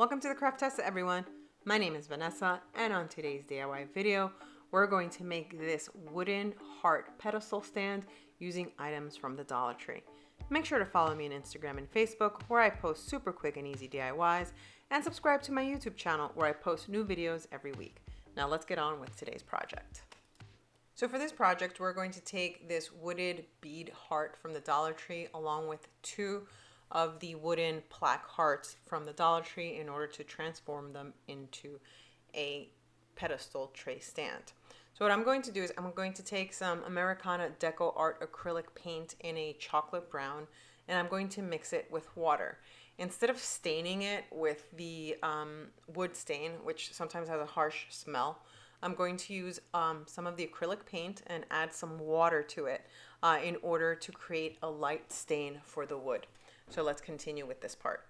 Welcome to the Craft Tessa, everyone. My name is Vanessa, and on today's DIY video, we're going to make this wooden heart pedestal stand using items from the Dollar Tree. Make sure to follow me on Instagram and Facebook, where I post super quick and easy DIYs, and subscribe to my YouTube channel, where I post new videos every week. Now let's get on with today's project. So for this project, we're going to take this wooded bead heart from the Dollar Tree along with two of the wooden plaque hearts from the Dollar Tree in order to transform them into a pedestal tray stand. So what I'm going to do is I'm going to take some Americana Deco Art acrylic paint in a chocolate brown, and I'm going to mix it with water. Instead of staining it with the wood stain, which sometimes has a harsh smell, I'm going to use some of the acrylic paint and add some water to it in order to create a light stain for the wood. So let's continue with this part.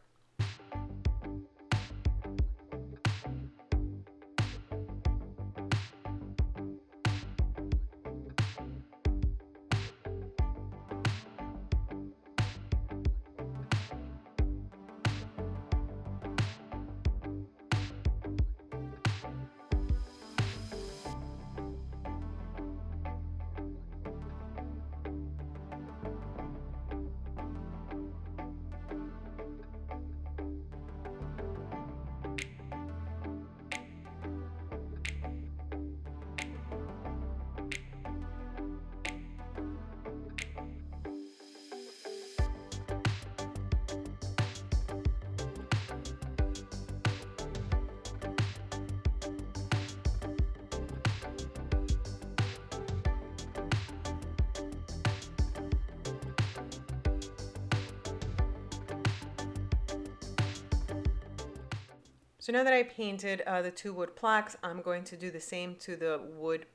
So now that I painted the two wood plaques, I'm going to do the same to the wood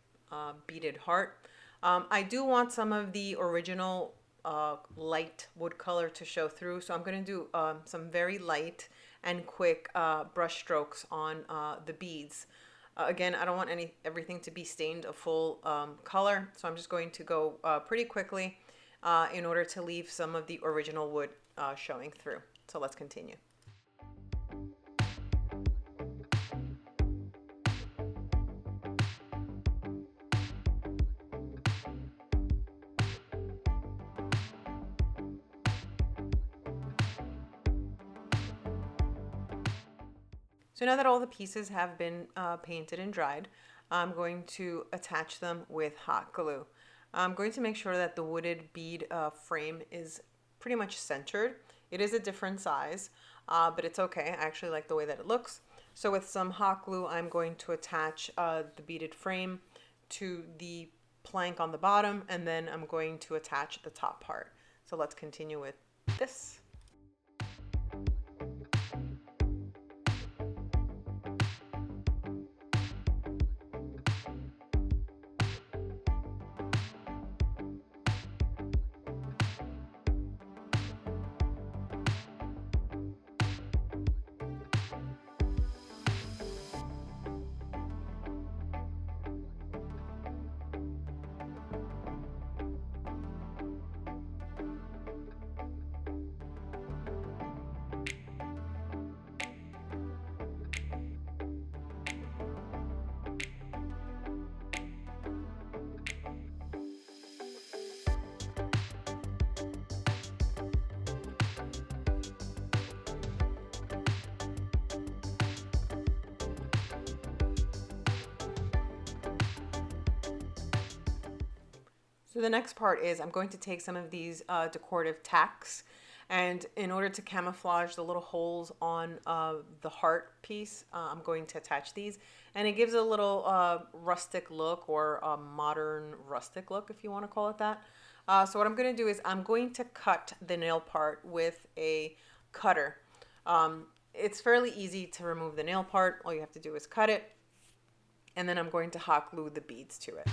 beaded heart. I do want some of the original light wood color to show through, so I'm going to do some very light and quick brush strokes on the beads. Again, I don't want everything to be stained a full color, so I'm just going to go pretty quickly in order to leave some of the original wood showing through. So let's continue. So now that all the pieces have been painted and dried, I'm going to attach them with hot glue. I'm going to make sure that the wooded bead frame is pretty much centered. It is a different size, but it's okay. I actually like the way that it looks. So with some hot glue, I'm going to attach the beaded frame to the plank on the bottom, and then I'm going to attach the top part. So let's continue with this. So the next part is I'm going to take some of these decorative tacks, and in order to camouflage the little holes on the heart piece, I'm going to attach these, and it gives a little rustic look, or a modern rustic look, if you want to call it that. So what I'm going to do is I'm going to cut the nail part with a cutter. It's fairly easy to remove the nail part. All you have to do is cut it, and then I'm going to hot glue the beads to it.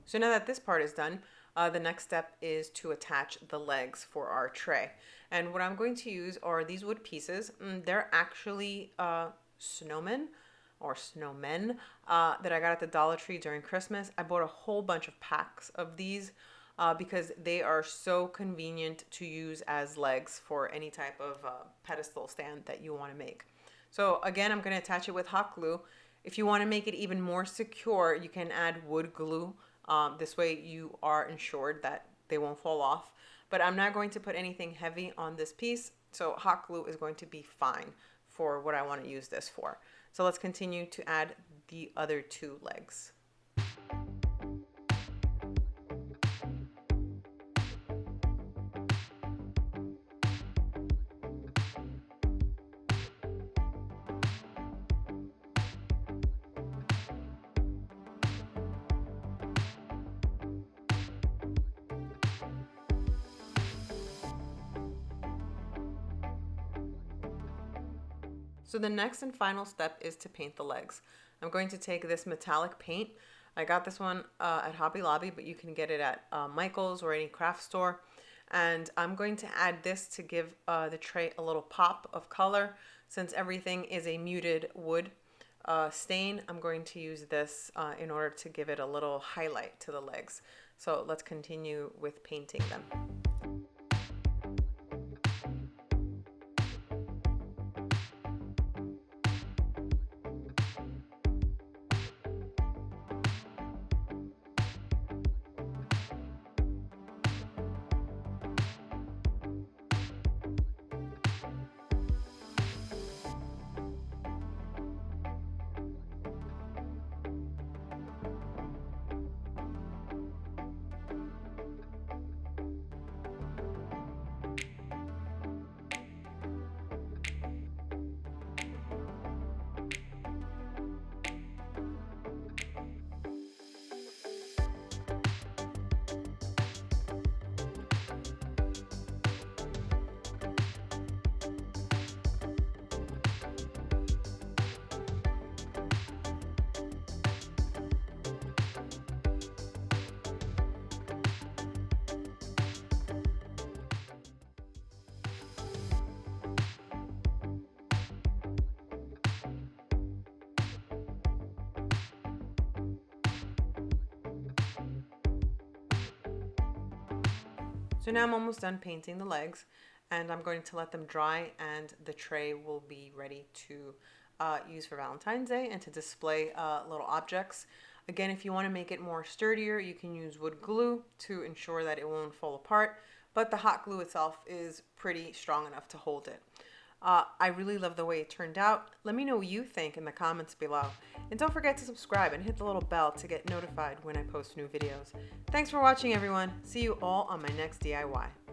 So now that this part is done, the next step is to attach the legs for our tray. And what I'm going to use are these wood pieces. They're actually snowmen or snowmen that I got at the Dollar Tree during Christmas. I bought a whole bunch of packs of these because they are so convenient to use as legs for any type of pedestal stand that you want to make. So again, I'm going to attach it with hot glue. If you want to make it even more secure, you can add wood glue. This way you are ensured that they won't fall off. But I'm not going to put anything heavy on this piece, so hot glue is going to be fine for what I want to use this for. So let's continue to add the other two legs. So the next and final step is to paint the legs. I'm going to take this metallic paint. I got this one at Hobby Lobby, but you can get it at Michael's or any craft store. And I'm going to add this to give the tray a little pop of color. Since everything is a muted wood stain, I'm going to use this in order to give it a little highlight to the legs. So let's continue with painting them. So now I'm almost done painting the legs, and I'm going to let them dry, and the tray will be ready to use for Valentine's Day and to display little objects. Again, if you want to make it more sturdier, you can use wood glue to ensure that it won't fall apart, but the hot glue itself is pretty strong enough to hold it. I really love the way it turned out. Let me know what you think in the comments below. And don't forget to subscribe and hit the little bell to get notified when I post new videos. Thanks for watching, everyone. See you all on my next DIY.